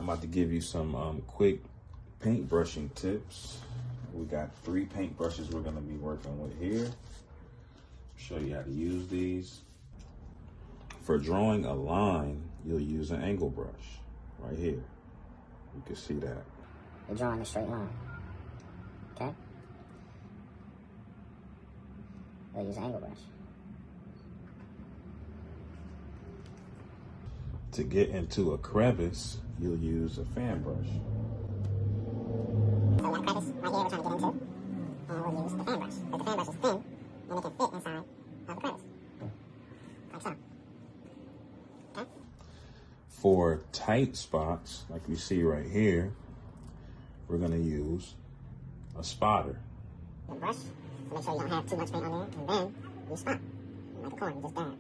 I'm about to give you some quick paint brushing tips. We got 3 paint brushes we're gonna be working with here. Show you how to use these. For drawing a line, you'll use an angle brush right here. You can see that. You're drawing a straight line, okay? You'll use an angle brush. To get into a crevice, you'll use a fan brush. So we got a crevice right here we're trying to get into, and we'll use the fan brush. But the fan brush is thin, and it can fit inside of the crevice, like so. Okay? For tight spots, like you see right here, we're gonna use a spotter. The brush, so make sure you don't have too much paint on there, and then you spot. Like a corner, you just dab.